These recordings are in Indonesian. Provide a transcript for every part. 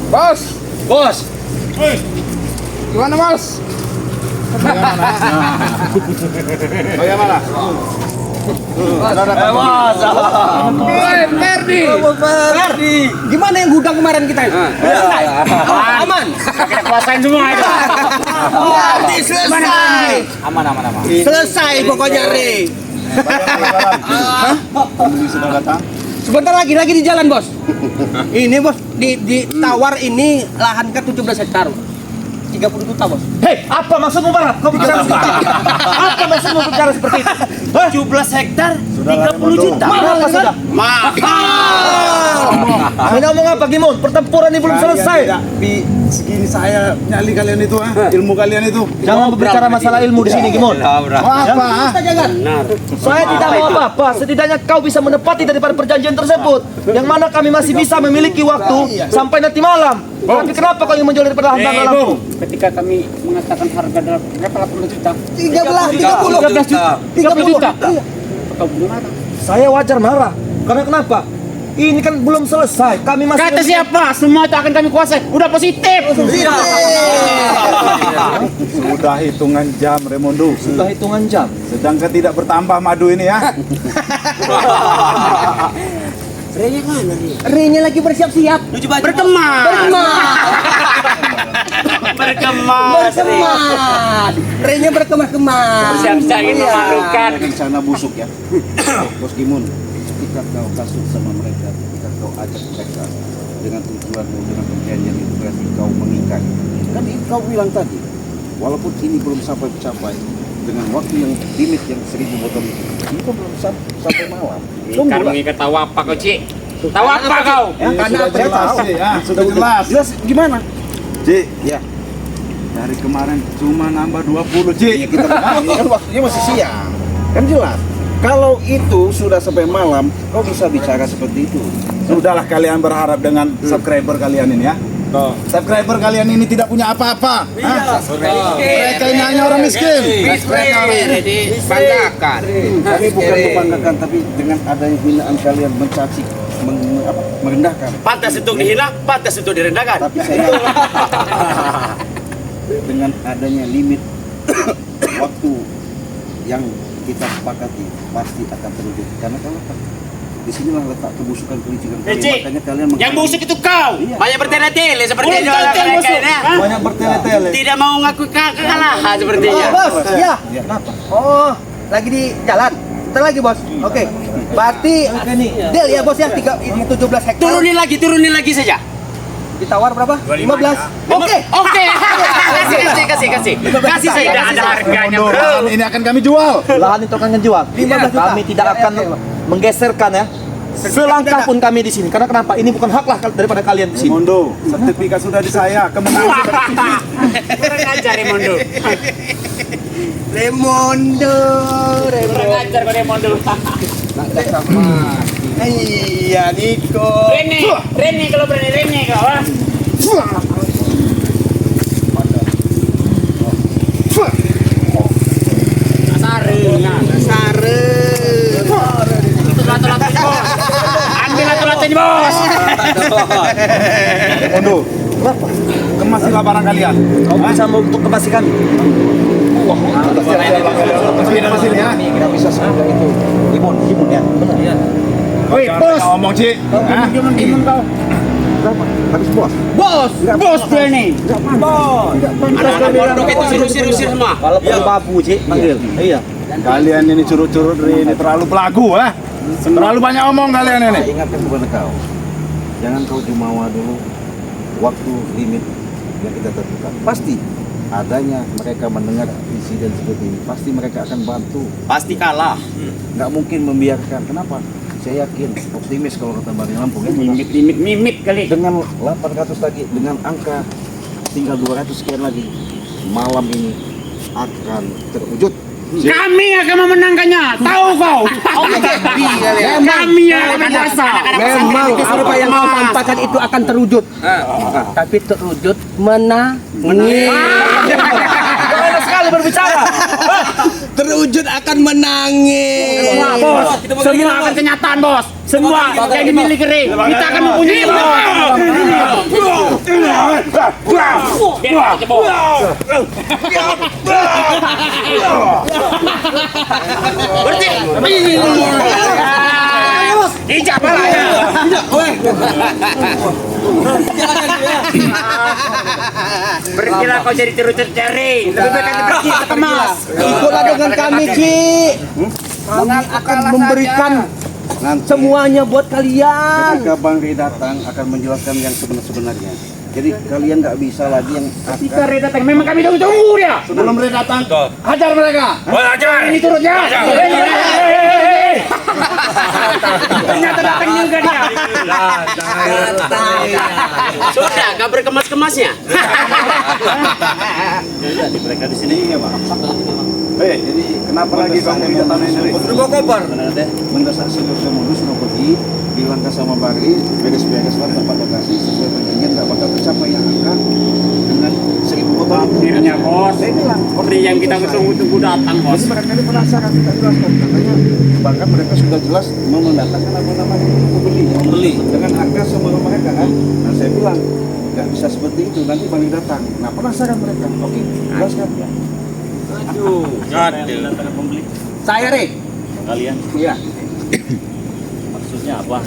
Bos. Bos. Gimana, Bos? Bagaimana? Ferdi. Gimana yang gudang kemarin kita? Aman. Kita kuasain semua itu. Selesai. Aman. Selesai pokoknya, Re. Pembeli sudah datang. Sebentar lagi di jalan, Bos. Ini, Bos, ditawar ini lahan ke 17 hektar. 30 juta, Bos. Hei, apa maksudmu Barat? Kau bicara seperti itu? Apa maksudmu bicara seperti itu? 17 hektar, 30 juta. Mahal sudah. Ini ngomong apa, Gimon? Pertempuran ini belum selesai. Di segini saya nyali kalian itu, ilmu kalian itu. Jangan berbicara masalah ilmu di sini, Gimon. Apa? Jangan. Saya tidak mau apa-apa. Setidaknya kau bisa menepati daripada perjanjian tersebut. Yang mana kami masih bisa memiliki waktu sampai nanti malam. Tapi kenapa kau ingin menjual daripada lahan tanah? Ketika kami mengatakan harga dalam berapa 80 juta? 13 juta. 30 juta. Iya. Kau marah. Saya wajar marah. Karena kenapa? Ini kan belum selesai. Kami masih Kata siapa? Semua itu akan kami kuasai. Udah positif. Sudah hitungan jam, Remondo. sudah hitungan jam. Sedangkan tidak bertambah madu ini ya. Re-nya mana nih? Re-nya lagi bersiap-siap. Berkemas. Berkemas. Re-nya berkemas-kemas. Siap-siap ini memalukan. Rencana busuk ya. Bos Gimun, ketika kau kasut sama mereka, ketika kau ajak mereka dengan tujuan dengan perjanjian itu berarti kau mengikat. Kan kau bilang tadi, walaupun ini belum sampai tercapai dengan waktu yang limit yang 1000 botol ini kau belum sampai malam. Ikan mengikat tahu apa kau, Cik? Tahu apa kau? Ya, sudah jelas, sudah jelas. Jelas gimana? Ci, ya. Dari kemarin cuma nambah 20, Ci. Kita kan waktunya masih siang. Kan jelas. Kalau itu sudah sampai malam, kau bisa bicara seperti itu. Sudahlah kalian berharap dengan subscriber kalian ini ya. Subscriber kalian ini tidak punya apa-apa. Mereka ini hanya orang miskin. Dibanggakan. Kami bukan membanggakan, tapi dengan adanya hinaan kalian mencaci, merendahkan. Pantas untuk dihina, pantas untuk direndahkan. Tapi saya dengan adanya limit waktu yang kita sepakati pasti akan terwujud. Karena kalau di sinilah letak kebusukan kelicikan kalian. Makanya kalian Yang busuk itu kau. Iya. Banyak bertele-tele sepertinya mereka ini. banyak bertele-tele. Tidak mau ngaku kekalahan sepertinya. Bos, ya. Kenapa? Oh, lagi di jalan. Ntar lagi, Bos. Oke. Berarti deal ya, Bos ya. 17 hektar. Turunin lagi saja. Ditawar berapa? 15. Oke. Kasih saja. Tidak ada harganya, bro. Lahan ini akan kami jual. Lahan itu akan menjual. 15 juta. Kami tidak akan menggeserkan ya. Selangkah pun kami di sini. Karena kenapa? Ini bukan hak lah daripada kalian di sini. Mondo, sertifikat sudah di saya. Kemenangan sudah di sini. Kurang ajar Remondo. Remondo. Kurang ajar kau Remondo. Iya, Niko. Rene kalau berani Rene kau. Sare. Itu lato-latonya bos. Ambil lato-latonya bos. Mondo, kemasilah barang kalian. Kau bisa untuk kemasi kami. Masih dari sini ya. Kita bisa semudah itu. Gimon ya. Benar. Iya. Woi, bos. Ngomong, Ci. Gimana kau? Habis bos. Bos Rene. Anak-anak pondok itu usir semua. Kalau perlu babu, Cik, panggil. Iya. Kalian ini curut-curut ini terlalu pelagu, terlalu banyak omong kalian ini. Saya ingatkan kepada kau, jangan kau jumawa dulu waktu limit yang kita tentukan. Pasti adanya mereka mendengar insiden seperti ini, pasti mereka akan bantu. Pasti kalah. Nggak mungkin membiarkan. Kenapa? Saya yakin, optimis kalau kata Bang Lampung ya. Mimit kali. Dengan 800 lagi, dengan angka tinggal 200 sekian lagi, malam ini akan terwujud. Kami akan memenangkannya. Tahu kau? Kami yang berkuasa. Memang apa yang kau sampaikan itu akan terwujud. Tapi terwujud menangis. Enak sekali berbicara. Terwujud akan menangis. Bos, semua akan kenyataan bos. Semua yang dimiliki Re, kita akan mempunyai. Berhenti. Ijak palanya. Berhentilah kau jadi terus-terus. Lebih baik kau pergi ke kemas. Ikutlah dengan kami, Ci. Kami akan memberikan semuanya buat kalian. Ketika Bang Ri datang akan menjelaskan yang sebenarnya. Jadi kalian nggak bisa lagi yang Ketika Ray datang, memang kami tunggu dia. sebelum Ri datang. Hajar mereka. Hajar. Ini turutnya. Ternyata datang juga dia. Sudah, nggak berkemas-kemasnya. Jadi mereka di sini ya Bang. Jadi kenapa lagi Bang Ri datang ini? Bawa koper. Mendesak seluruh modus mau pergi bilang ke sama Bari beres-beres lah tempat lokasi sesuai perjanjian nggak bakal tercapai yang angka dengan 1000 botol Akhirnya bos, saya bilang seperti yang kita tunggu datang bos. jadi mereka ini penasaran kita jelaskan katanya bahkan mereka sudah jelas mau mendatangkan apa namanya pembeli dengan harga sebelum mereka kan. Nah saya bilang nggak bisa seperti itu, nanti Bang datang. Nah penasaran mereka, oke jelaskan ya. Aduh, Datangkan pembeli Saya, Re. kalian Iya. maksudnya apa?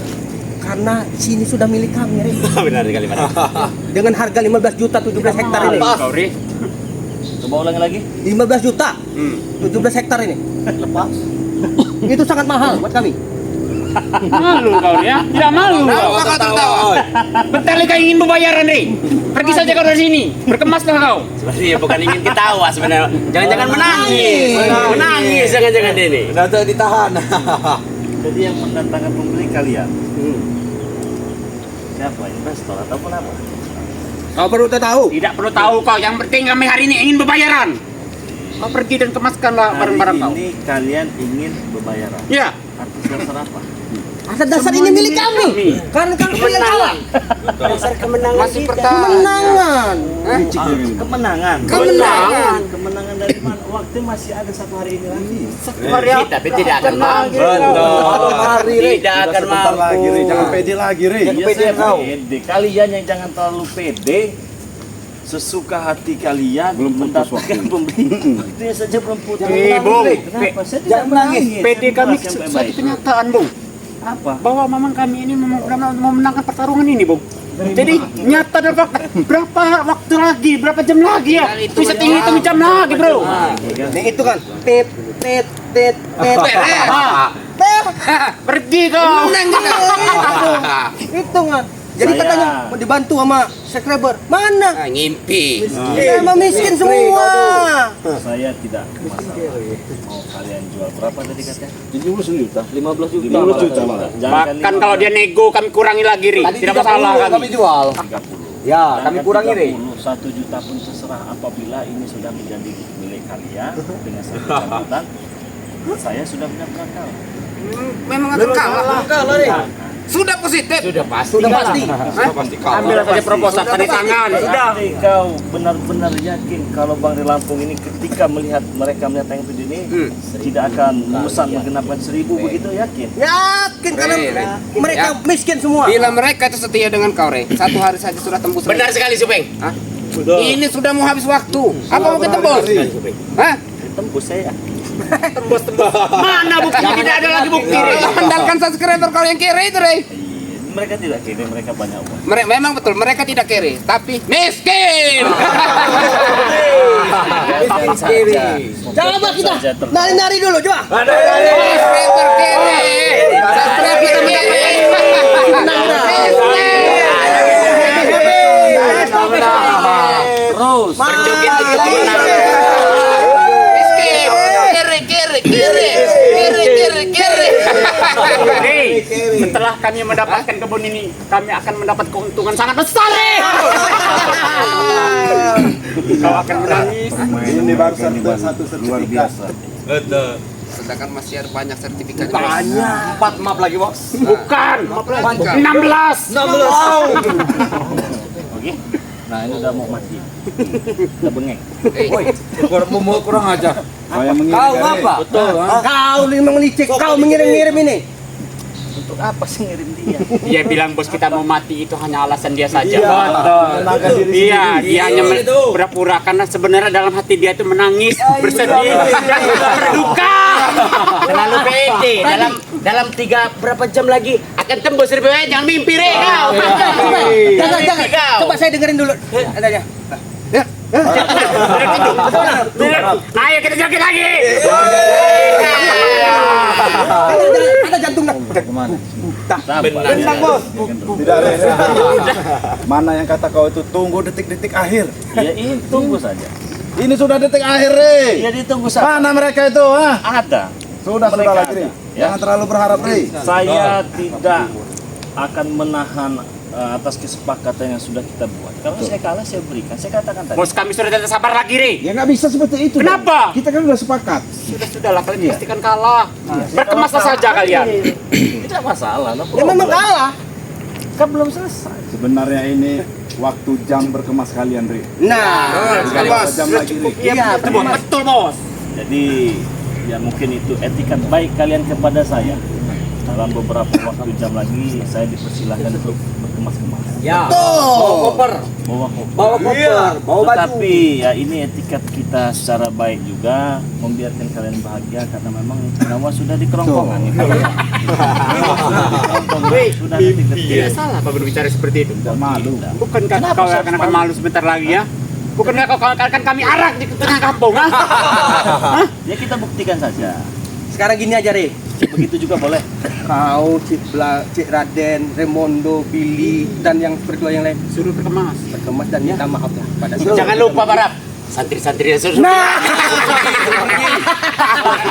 Karena sini sudah milik kami, Re. benar sekali Pak. Dengan harga 15 juta 17 hektar ini. Kau Ri. Coba ulangi lagi. 15 juta 17 hektar ini. Lepas. Itu sangat mahal buat kami. Malu kau ya? Tidak malu kau. Bentar lagi kau ingin membayaran Ri. Pergi saja kau dari sini. Berkemaslah kau. Sebenarnya bukan ingin ketawa sebenarnya. Jangan-jangan menangis. Menangis jangan-jangan ini. Udah ditahan. Jadi yang mendatangkan pembeli kalian siapa? Investor ataupun apa? Kau perlu tahu. Tidak perlu tahu kau. Yang penting kami hari ini ingin berbayaran. Kau pergi dan kemaskanlah barang-barang kau. Ini kalian ingin berbayaran. Ya. Atas dasar apa? Aset dasar ini milik kami. Karena kami yang kalah. Dasar kemenangan Masih kita. pertama. Kemenangan. Kemenangan. Kemenangan. Kemenangan dari mana? Waktu masih ada 1 hari ini lagi. Tapi tidak akan mampu. Tidak akan Sebentar lagi, Re. mampu. Jangan pede lagi, Re. Jangan pede kau. Kalian yang jangan terlalu pede. Sesuka hati kalian belum mendatangkan pembeli. Waktunya saja belum putus. Bung. Kenapa? Saya tidak Jangan menangis. menangis. PD kami Saya satu baik. kenyataan, Bung. Apa? Bahwa memang kami ini mau memenangkan pertarungan ini, Bung. Jadi nyata dan fakta. Berapa waktu lagi, berapa jam lagi ya? Bisa hitung jam lagi, bro. Nih itu kan. Tit tit tit tit. Pergi kau. Hitungan. Jadi Saya- katanya mau dibantu sama subscriber. Mana? Ngimpi. Emang miskin semua. Saya tidak masalah. Mau kalian jual berapa tadi katanya? 15 juta. 15 juta malah. Bahkan kalau dia nego kami kurangi lagi, Ri. Tidak masalah kami kami. jual. 30. Ya, kami kurangi Re. 1 juta pun terserah apabila ini sudah menjadi milik kalian dengan satu catatan. Saya sudah benar-benar kalah. Memang akan kalah. Sudah positif. Sudah pasti. Sudah pasti. Ambil saja proposal tanda tangan. Sudah. Tapi kau benar-benar yakin kalau Bang di Lampung ini ketika melihat mereka melihat yang begini tidak akan memesan menggenapkan 1000 begitu yakin? Yakin karena mereka miskin semua. Bila mereka itu setia dengan kau, Re, 1 hari saja sudah tembus. Benar sekali Supeng. Ini sudah mau habis waktu. Apa mau ketembus? Hah? Tembus saya. Mana buktinya? Tidak ada lagi bukti, Ri. Andalkan subscriber kau yang kere itu, Re. Mereka tidak kiri, mereka banyak uang. Memang betul, mereka tidak kere, tapi miskin. Coba kita nari-nari dulu, coba. Subscriber kere. Subscriber kita Terus berjoget untuk kemenangan. miskin. Kere. Ri, setelah kami mendapatkan kebun ini, kami akan mendapat keuntungan sangat besar, Ri. Kau akan menangis. Ini baru satu luar biasa. Sedangkan masih ada banyak sertifikat. Banyak. 4 map lagi, Bos. Bukan. 16. Oke. Nah, ini udah mau mati. Udah bengek. Kurang aja. Kau yang mengirim Kau Re. apa? Betul. Kau memang licik, kau mengirim-ngirim ini. Untuk apa sih ngirim dia? Dia bilang bos kita mau mati itu hanya alasan dia saja. Menenangkan diri Iya, sendiri. dia hanya pura-pura karena sebenarnya dalam hati dia itu menangis, bersedih, dan berduka. Terlalu pede. Dalam berapa jam lagi akan tembus RBW. Jangan mimpi re kau. Jangan. Coba saya dengerin dulu. Adanya. Ayo kita joget lagi. Ada jantung nak. Tenang bos. Tidak ada. Mana yang kata kau itu tunggu detik-detik akhir? Ya ini tunggu saja. Ini sudah detik akhir, Re. Ya ditunggu saja. Mana mereka itu, ha? Ada. Sudah lagi, Re. Jangan terlalu berharap, Re. Saya tidak akan menahan atas kesepakatan yang sudah kita buat. Kalau saya kalah, saya berikan. Saya katakan tadi. Bos kami sudah tidak sabar lagi, Re. Ya nggak bisa seperti itu. Kenapa? Dong. Kita kan udah sepakat. Sudahlah, kalian pastikan kalah. Berkemaslah saja kalian. Tidak masalah. Ya memang kalah. Kan belum selesai. Sebenarnya ini waktu jam berkemas kalian, Re. Nah, Berapa jam lagi, Re? Iya, betul, bos. Jadi ya mungkin itu etikat baik kalian kepada saya. Dalam beberapa waktu jam lagi saya dipersilahkan untuk berkemas-kemas. Ya. bawa koper, Bawa koper. bawa koper, bawa baju. Tetapi ya ini etikat kita secara baik juga membiarkan kalian bahagia karena memang nyawa sudah di kerongkongan nih. Sudah detik-detik. Tidak salah apa berbicara seperti itu. Malu. Bukankah kau akan malu sebentar lagi ya? Bukankah kau akan kami arak di tengah kampung, ha? Ya kita buktikan saja. Sekarang gini aja, Re. Begitu juga boleh. Kau, Cik Raden, Remondo, Billy, dan yang berdua yang lain Suruh berkemas. berkemas dan minta maaf lah pada saya. Jangan lupa Barap. Santri-santri yang suruh.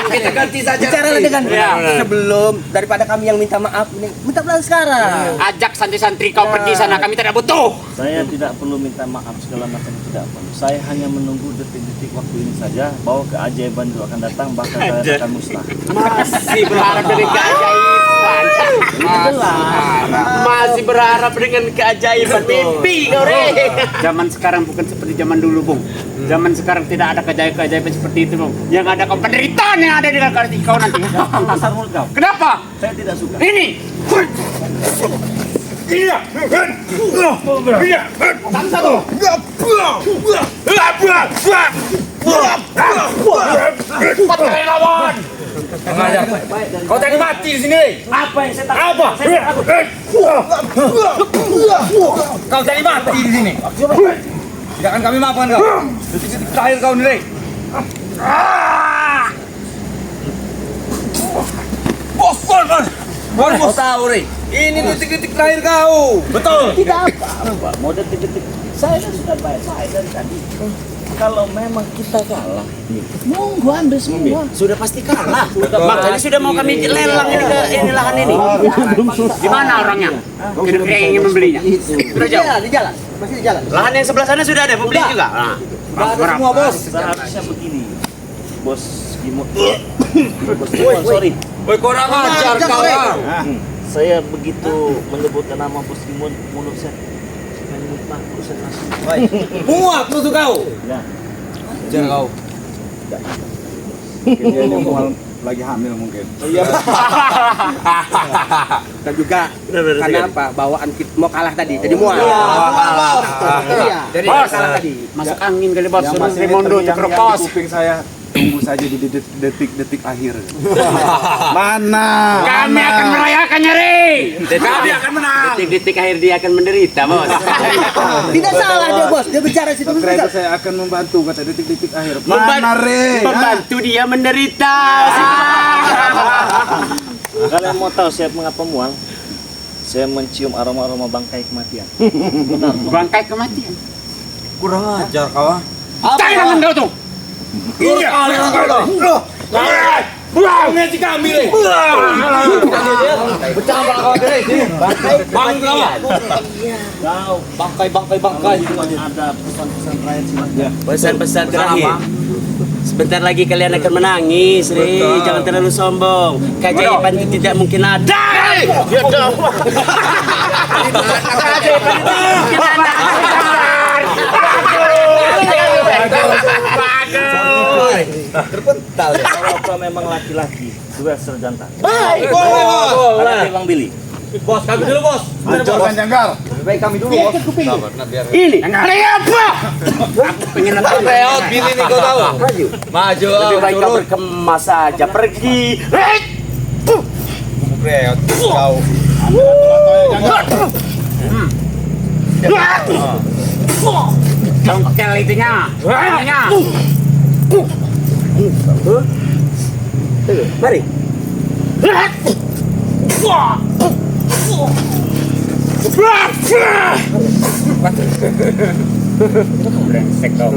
Kita ganti saja. Bicaralah dengan Ya. sebelum daripada kami yang minta maaf ini. Minta maaf sekarang. Ajak santri-santri kau pergi sana, kami tidak butuh. Saya tidak perlu minta maaf segala macam, tidak perlu. Saya hanya menunggu detik-detik waktu ini saja bahwa keajaiban itu akan datang, bahkan saya akan musnah. Masih berharap dengan keajaiban. Masih berharap dengan keajaiban mimpi kau re. Zaman sekarang bukan seperti zaman dulu, Bung. Zaman sekarang tidak ada keajaiban seperti itu, Bung. Yang ada kau penderitaan yang ada dengan kau nanti. Besar mulut kau. Kenapa? Saya tidak suka. Ini. Kau tadi mati di sini. Apa yang saya takut? Apa? Kau tadi mati di sini. Tidak akan kami maafkan kau. Detik-detik terakhir kau nih. Kau tahu, Re. Ini detik-detik terakhir kau. Betul. Tidak apa-apa. Mau detik-detik. Saya kan sudah baik-baik dari tadi. Kalau memang kita kalah, monggo ambil semua. Sudah pasti kalah. Makanya sudah mau kami lelang ini lahan ini. Di mana orangnya? Kira-kira yang ingin membelinya? Sudah jauh. Di jalan. Masih di jalan. Lahan yang sebelah sana sudah ada pembeli juga. Nah. Semua, Bos. Seharusnya begini, Bos Gimot. Bos Gimot, sorry. Woi, kurang ajar kau ya. Saya begitu menyebutkan nama Bos Gimot, mulut saya menyebut konsentrasi. Muak tuh kau. Ya, Ajar kau. Mungkin dia ini mual lagi hamil mungkin. Dan juga karena apa? Bawaan kita mau kalah tadi. Jadi mual. Iya. Jadi Bos, Kalah tadi. masuk angin kali, Bos. Yang Suruh masih Rimondo terngiang-ngiang Cekropos. di kuping saya. Tunggu saja di detik-detik akhir. Mana? Kami Mana? akan merayakannya, Re. kami akan menang. Detik-detik akhir dia akan menderita, Bos. Tidak salah dia, Bos. Dia bicara situ. Subscriber saya akan membantu kata detik-detik akhir. Memban- Mana, Re? Membantu dia menderita. kalian mau tahu saya mengapa mual? Saya mencium aroma-aroma bangkai kematian. Bangkai kematian. Kurang ajar kau. Cari tangan kau tuh. Iya. Ini kami nih. Pecah kau deh. Bang kau. Bangkai. Ada pesan-pesan rakyat sih. Pesan-pesan terakhir. Sebentar lagi kalian akan menangis, Re. Jangan terlalu sombong. Keajaiban itu tidak mungkin ada. Ya dong. Keajaiban itu mungkin ada. Bagus. Terpental ya. Kalau kau memang laki-laki, duel serjanta. Baik. Ada Bang Billy. Bos, kami dulu bos. Hancurkan Janggar. Baik kami dulu bos. Ini. Ini apa? Aku pengen nonton. Reot Billy nih kau tahu. Maju. Lebih baik kau berkemas saja pergi. Reot kau. Congkel itunya. Itunya. Mari. Brengsek kau.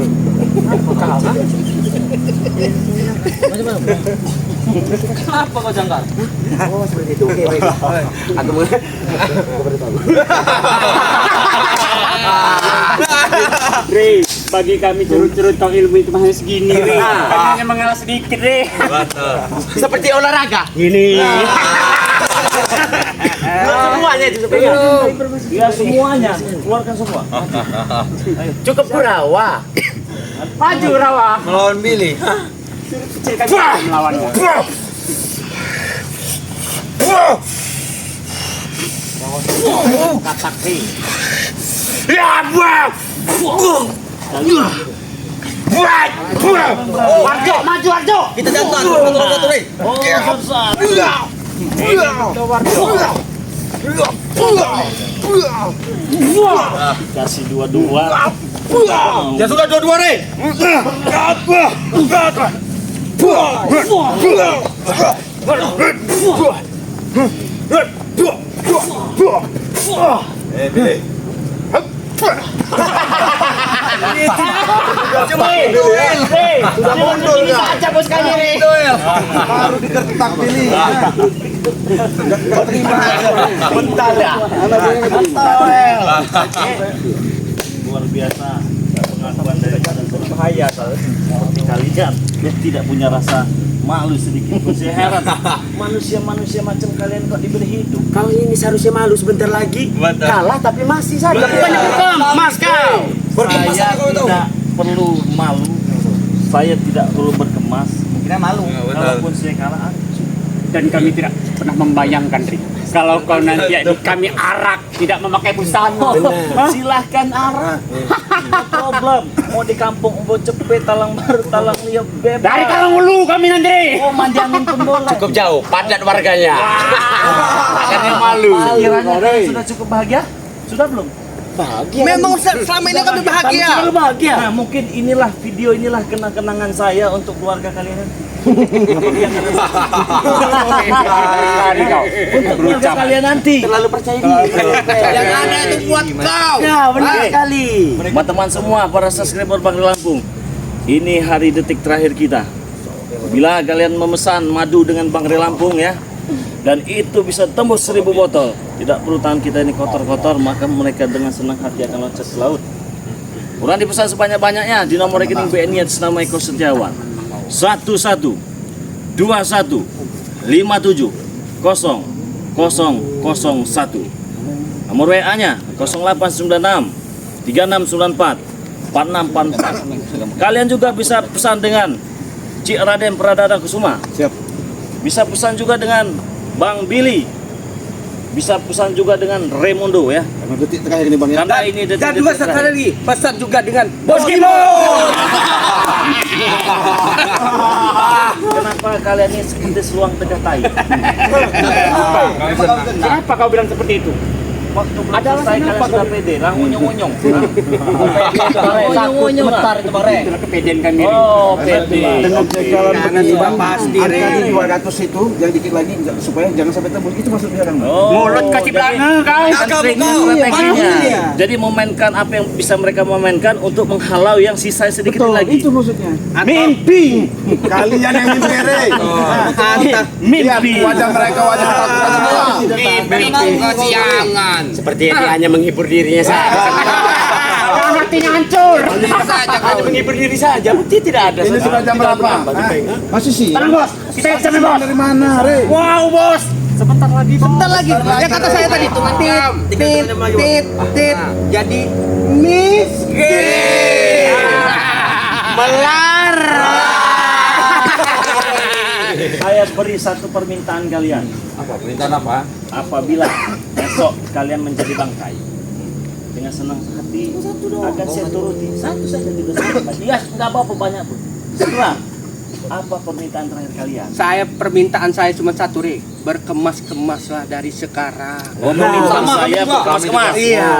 Kenapa kau jangkar? Oh, seperti itu. Oke, baik. Aku mau. Re, bagi kami curut-curut kau ilmu itu masih segini, Re. Hanya mengalah sedikit, Re. Seperti olahraga. Gini. Semuanya itu seperti Ya semuanya, keluarkan semua. cukup Kurawa. Maju Rawa. Melawan Billy. Kecil kami melawannya. Katak, Re. Warjo, maju Warjo. Kita jantan satu-satu nih. Kasih dua-dua. Ya sudah dua-dua nih. Billy. Sudah mundur ini saja bos kami, Re. Baru dikertak Billy. Bentar ya. Luar biasa pengakuan dari kalian berbahaya. Kalian tidak punya rasa malu sedikit pun. Saya heran manusia-manusia macam kalian kok diberi hidup. Kalau ini seharusnya malu sebentar lagi. Betul. Kalah tapi masih saja. Banyak hukum, Mas kau. Saya tidak perlu malu. Saya tidak perlu berkemas. Kita malu. Kalaupun saya kalah, Dan kami tidak pernah membayangkan, Ri, kalau kau nanti kami arak tidak memakai busana. Hah? silahkan arak. No problem. Mau di kampung Umbo Cepet, Talang Baru, Talang Liau, bebas. Dari Kalangulu kami nanti, Ri. Oh, mandi angin pun boleh. Cukup jauh, padat warganya. Karena malu. Kiranya kalian sudah cukup bahagia? Sudah belum? Memang selama ini kami bahagia. Selalu bahagia. Nah, mungkin inilah video, inilah kenang-kenangan saya untuk keluarga kalian. Untuk keluarga kalian nanti. Terlalu percaya diri. Yang ada itu buat kau. Ya, benar sekali. Teman-teman semua, para subscriber Bang Lampung, ini hari detik terakhir kita. Bila kalian memesan madu dengan Bang Lampung ya, dan itu bisa tembus 1000 botol, tidak perlu tangan kita ini kotor-kotor, maka mereka dengan senang hati akan loncat ke laut. Kurang dipesan sebanyak-banyaknya di nomor rekening BNI atas nama Eko Setiawan 11 21 57 0001. Nomor WA-nya 0896 3694 4644. Kalian juga bisa pesan dengan Cik Raden Pradana Kusuma. Siap. Bisa pesan juga dengan Bang Billy. Bisa pesan juga dengan Raimundo ya. Karena detik terakhir ini Bang ya. Karena ini Dan detik-detik juga sekali terakhir. lagi pesan juga dengan Bos Gimo. Kenapa kalian ini seperti seluang tegah tai? Kenapa kau bilang seperti itu? Waktu belum Ada selesai alasan kalian apa, sudah Bang? pede, lah unyong-unyong. Unyung-unyung bentar itu Bang Re. Itulah kepedean kami, Ri. Oh, pede. Dengan jalan begini Bang, pasti, angka Re. di 200 itu yang dikit lagi supaya jangan sampai tembus, itu maksudnya Bang. Mulut kau ciblana kau. Strateginya. Jadi memainkan apa yang bisa mereka memainkan untuk menghalau yang sisa sedikit lagi. Itu maksudnya. Mimpi. Kalian yang mimpi Re. Lihat Mimpi. wajah mereka, wajah takut semua. Memang kesiangan. Seperti dia hanya menghibur dirinya saja. Orang hatinya hancur. Hanya menghibur diri saja, bukti tidak ada. Ini sudah jam berapa? Hah? Masih sih. Tenang, Bos. Kita ke sana, Bos. Dari mana, Re? Wow, Bos. Sebentar lagi. Ya kata saya tadi tit. Jadi miskin. Melarang. satu permintaan kalian. Apa permintaan apa? Apabila besok kalian menjadi bangkai, dengan senang hati akan saya turuti. Satu saja tidak sampai. Ya, nggak apa-apa banyak pun. Setelah apa permintaan terakhir kalian? Permintaan saya cuma satu, Re. Berkemas-kemaslah dari sekarang. Permintaan saya berkemas-kemas. Iya.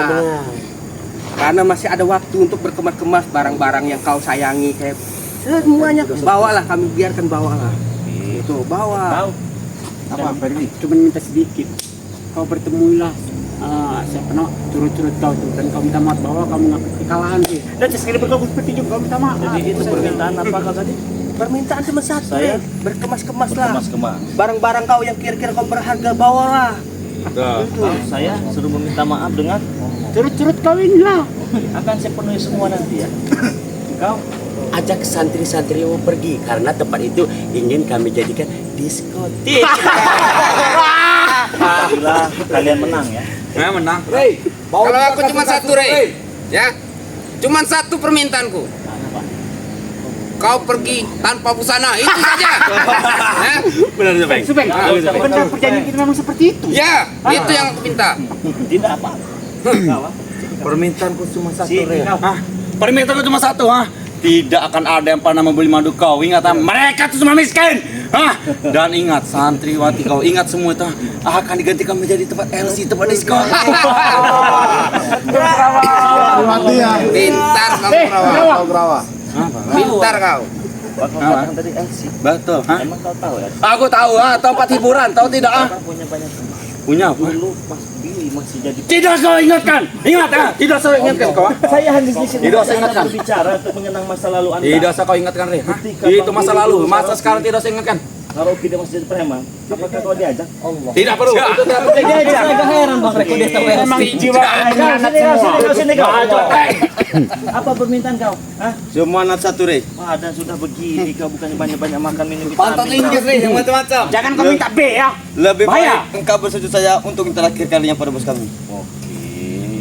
Karena masih ada waktu untuk berkemas-kemas barang-barang yang kau sayangi, kayak semuanya bawalah, kami biarkan bawalah. Itu bawa. Tahu? Apa Ferdi? Cuma minta sedikit. Kau bertemuilah siapa nak curut-curut kau tuh, dan kau minta maaf bahwa kau mengaku kekalahan sih. Dan sekali berkau seperti juga kau minta maaf. Jadi itu permintaan apa kau tadi? Permintaan cuma satu, Saya Re. Berkemas-kemaslah. Berkemas-kemas. Barang-barang kau yang kira-kira kau berharga bawalah. Saya suruh meminta maaf dengan Curut-curut kau inilah. akan saya penuhi semua nanti ya. Kau Ajak santri-santri mau pergi karena tempat itu ingin kami jadikan diskotik. apabila kalian menang ya. Menang. Kalau aku cuma satu, Rey. Ya. Cuma satu permintaanku. Kau pergi tanpa busana, itu saja. Ya? Benar Subeng. Subeng, benar perjanjian kita memang seperti itu. Ya, itu yang aku minta. Tidak apa. Permintaanku cuma satu, Si, Re. kau. Permintaanku cuma satu, ha? Tidak akan ada yang pernah membeli madu kau. Ingat, ha? Mereka itu semua miskin. Hah? Dan ingat, santriwati kau, ingat semua itu akan digantikan menjadi tempat LC, tempat diskon. Mati ya. Pintar kamu, Rawa. Kau Grawa. Pintar kau. Waktu datang tadi LC. Betul, ha? Emang kau tahu ya? Aku tahu, ha? Tempat hiburan, tahu tidak, ha? Kau punya banyak teman. Punya apa? Dulu pas Billy masih jadi. Tidak kau ingatkan. Ingat, ha? Tidak saya ingatkan kau, ha? Saya hanya di sini. Tidak saya ingatkan. Berbicara untuk mengenang masa lalu Anda. Tidak usah kau ingatkan, Re. Ha? Ketika Itu Bang masa Billy lalu, dulu masa sama sekarang tidak saya ingatkan. Kalau kita masih jadi preman, apakah kau diajak? Tidak perlu. Itu tidak perlu. Diajak. Agak heran Bang Reko dia tahu Memang jiwa anak semua. Sini kau. Apa permintaan kau? Hah? Cuma satu, Re. Ada sudah begini, kau bukannya banyak-banyak makan minum vitamin. Pantat Inggris, Re, yang macam-macam. Jangan kau minta B ya. Lebih Bahaya. baik engkau bersujud saja untuk yang terakhir kalinya pada bos kami. Oke.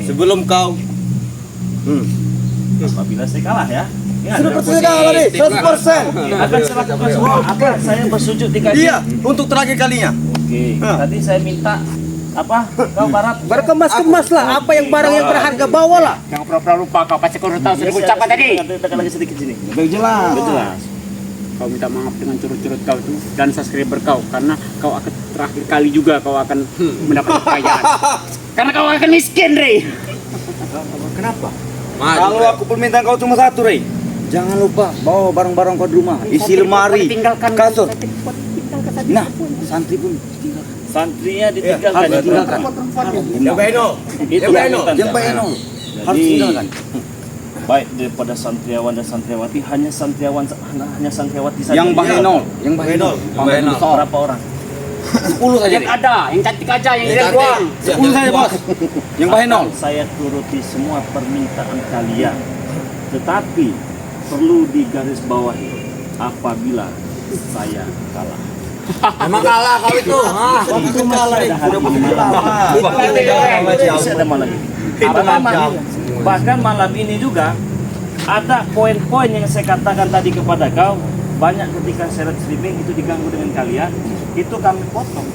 Sebelum kau Apabila saya kalah ya. Ingat, sudah percaya kalah, Re, 100%. akan saya lakukan semua. Apa? Saya bersujud di kaki. Iya, untuk terakhir kalinya. Oke. Tadi saya minta apa? Kau barat. Berkemas-kemaslah. Apa yang barang yang berharga bawalah. Jangan pura-pura lupa kau, pasti kau udah tahu sudah ucapkan tadi. Tekan lagi sedikit sini. Lebih jelas. Jelas. Kau minta maaf dengan curut-curut kau itu dan subscriber kau, karena kau akan terakhir kali juga kau akan mendapat kekayaan. Karena kau akan miskin, Rey. Kalau aku permintaan kau cuma satu, Re. Jangan lupa bawa barang-barang kau di rumah. Isi lemari, Tinggalkan kasur. tinggalkan saja. Nah, santri pun Santrinya ditinggalkan. harus ditinggalkan. Yang Beno. Itu Yang Beno harus Jadi, ditinggalkan. baik daripada santriawan dan santriawati, hanya santriawati saja. Yang Beno, yang Beno. Berapa orang? 10 saja, Yang Re. ada, yang cantik aja, yang tidak buang. 10 saja, Bos. Yang Beno. Saya turuti semua permintaan kalian. Tetapi perlu digarisbawahi apabila saya kalah. Emang kalah kau itu. Waktu kalah ada hari malam. Masih ada malam ini. Bahkan malam ini juga ada poin-poin yang saya katakan tadi kepada kau. Banyak ketika seret streaming itu diganggu dengan kalian, itu kami potong.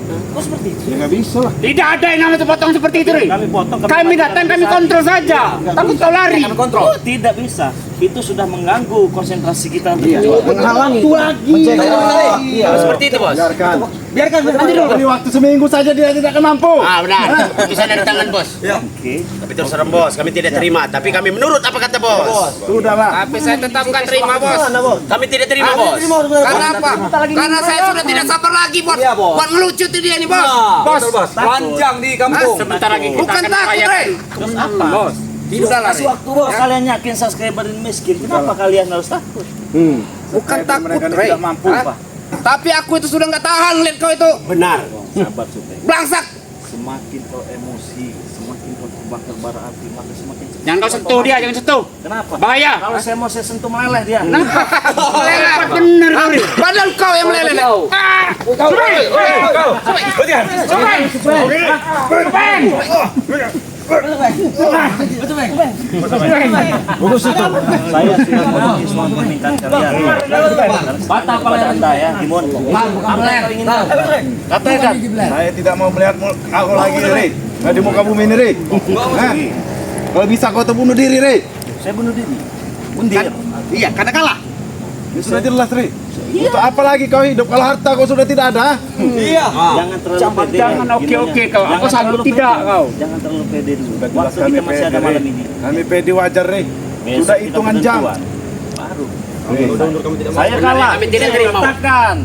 Kok seperti itu? Ya nggak bisa lah. Tidak ada yang namanya potong seperti itu, Rey. Kami potong. Kami datang, kami kontrol saja. Takut kau lari. kontrol. Tidak bisa. Itu sudah mengganggu konsentrasi kita untuk Menghalangi. Itu lagi. Kalau seperti itu, Bos. Biarkan nanti dulu. Ini waktu seminggu saja dia tidak akan mampu. Ah, benar. Bisa dari tangan, Bos. Oke. Tapi terus terang, Bos, kami tidak terima, tapi kami menurut apa kata Bos. Sudahlah. Tapi saya tetap nggak terima, Bos. Kami tidak terima, Bos. Karena apa? Karena saya sudah tidak sabar lagi, Bos. Buat ngelucu tuh dia nih, Bos. Bos, lanjang di kampung. Sebentar lagi kita Bukan akan takut, merayakan. Rey. Terus apa? Bos. Sudahlah, Kasih Rey. waktu bos. Kalian yakin subscriber ini miskin. Kenapa kalian harus takut? Bukan takut, Mereka Rey. tidak mampu. Hah? Tapi aku itu sudah nggak tahan lihat kau itu. Benar. Sahabat Supeng. Belangsak. Semakin kau emosi, semakin kau terbakar bara api, maka semakin cepat. Jangan kau sentuh dia, jangan sentuh. Kenapa? Bahaya. Kalau saya mau saya sentuh meleleh dia. Hebat bener kau, Rey. Padahal kau yang meleleh. Subeng! Saya sudah memenuhi semua permintaan kalian. Patah pada anda ya, Dimon. Apa yang kau inginkan? Katakan. Saya tidak mau melihat kau lagi, Re. Nggak di muka bumi ini, Re. Hah? Kalau bisa kau terbunuh diri, Re. Saya bunuh diri. Bundir. Iya, karena kalah. Ini sudah jelas, Re. Untuk apa lagi kau hidup kalau harta kau sudah tidak ada? Jangan terlalu pede. Jangan oke kau. Jangan Aku sanggup terlalu tidak pede. kau. Jangan terlalu pede dulu. Sudah jelas Waktu kami kita masih ada pede, Re. malam ini. Kami pede wajar, Re. Besok Sudah kita hitungan jam. penentuan. Baru. Re. Saya kalah. Kami tidak terima. Katakan.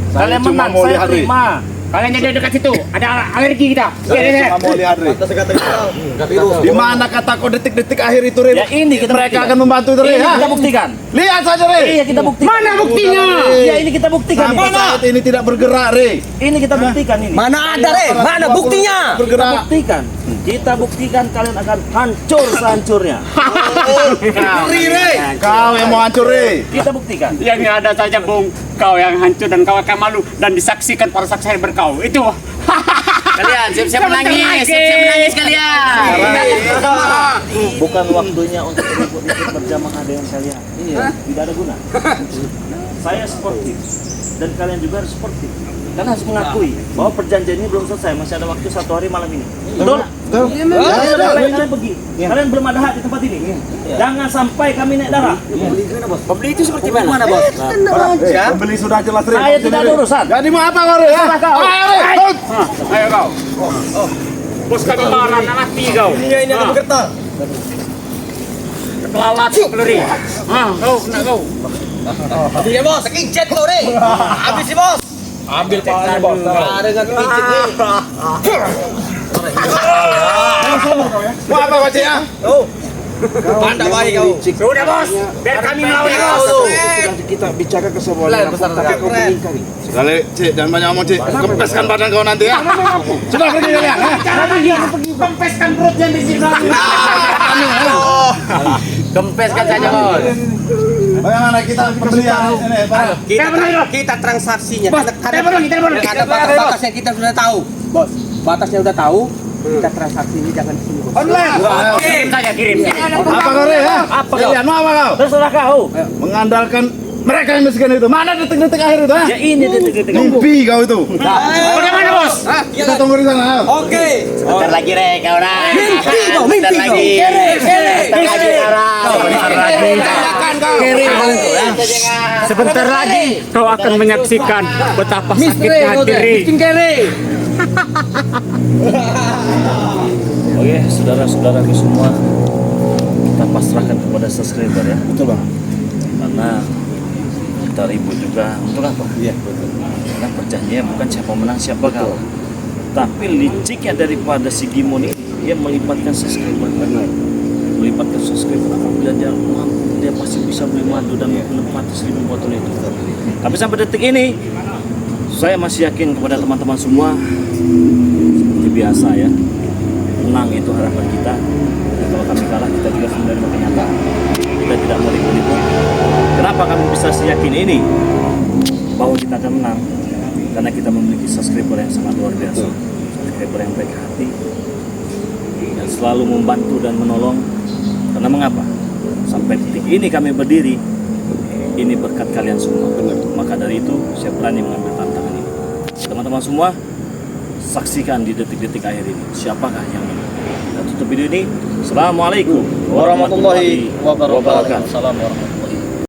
Kalian cuma menang, mau saya lihat, Re. terima. Kalian jadi dekat situ. Ada alergi kita. Saya cuma mau lihat, Re. Di mana kata kau detik-detik akhir itu, Re? Ya ini kita Mereka buktikan. akan membantu itu, Re. Ini Ha? kita buktikan. Lihat saja, Re. Iya kita buktikan. Mana buktinya? Ya ini kita buktikan. Sampai saat ini tidak bergerak, Re. Ini kita buktikan ini. Mana ada, Re? Mana buktinya? Kita Bergerak. buktikan. Kita buktikan kalian akan hancur sehancurnya. Kau yang mau hancur, Re. Kita buktikan. Yang ada saja Bung, kau yang hancur dan kau akan malu dan disaksikan para saksi berkau. Itu. Kalian siap-siap menangis, siap-siap menangis kalian. Bukan waktunya untuk ribut-ribut berjamaah dengan kalian. Tidak ada guna. Saya sportif dan kalian juga harus sportif. Kalian harus mengakui bahwa perjanjian ini belum selesai, masih ada waktu 1 hari malam ini. Betul? Kalian pergi. Kalian belum ada hak di tempat ini. Jangan sampai kami naik darah. Pembeli itu seperti mana, Bos? Pembeli sudah jelas, Re. Saya tidak ada urusan. Jadi mau apa kau, Re? Ha? Ayo, Re. Ayo kau. Bos kami marah nanti kau. Ini ada bergetar. Kelalat peluri. Kau kena kau. Iya, Bos. Kincet kau, Re. Habis sih, Bos. Ambil palanya, Bos. Dengan kincet, Re. Mau apa kau, Cik? Ha? Anda baik kau. Sudah Bos, biar kami melawan kau. Kita bicara ke sebuah Lain besar keren. Sekali, Cik, jangan banyak ngomong, Cik. Kempeskan badan kau nanti, ya. Sudah pergi kalian, ha? Cara dia pergi kempeskan perutnya di sini. Kempeskan saja, Bos. Bagaimana kita pembelian ini, Pak? Kita transaksinya. Telepon. Karena batas-batasnya kita sudah tahu. Bos, batasnya sudah tahu. Kita transaksinya jangan di sini, Bos. Online. Kirim saja, kirim. Apa kau, Re? Ha? Apa kau? Kalian mau apa kau? Terserah kau. Mengandalkan mereka yang miskin itu. Mana detik-detik akhir itu, ha? Ya ini detik-detik. Mimpi kau itu. Bagaimana Bos? Kita tunggu di sana. Ha? Oke. Bentar lagi, Re, kau, Re. Mimpi kau, mimpi Bentar kau. lagi. Bentar lagi, Ra. Sebentar lagi kau akan menyaksikan betapa sakitnya diri. Oke, saudara-saudaraku semua, kita pasrahkan kepada subscriber ya. Betul, Bang. Karena kita ribut juga untuk apa? Iya, betul. Karena perjanjian bukan siapa menang siapa kalah. Tapi liciknya daripada si Gimon ini, dia melibatkan subscriber. Melibatkan subscriber apabila dia mampu, dia pasti bisa beli madu dan menempati 1000 botol itu. Tapi sampai detik ini, saya masih yakin kepada teman-teman semua, seperti biasa ya, menang itu harapan kita. Dan kalau kami kalah, kita juga menerima kenyataan. Kita tidak mau ribut-ribut. Kenapa kami bisa seyakin ini bahwa kita akan menang? Karena kita memiliki subscriber yang sangat luar biasa, subscriber yang baik hati, yang selalu membantu dan menolong. Karena mengapa? Sampai detik ini kami berdiri, ini berkat kalian semua. Maka dari itu saya berani mengambil tantangan ini. Teman-teman semua, saksikan di detik-detik akhir ini siapakah yang menang. Kita tutup video ini. Assalamualaikum warahmatullahi wabarakatuh.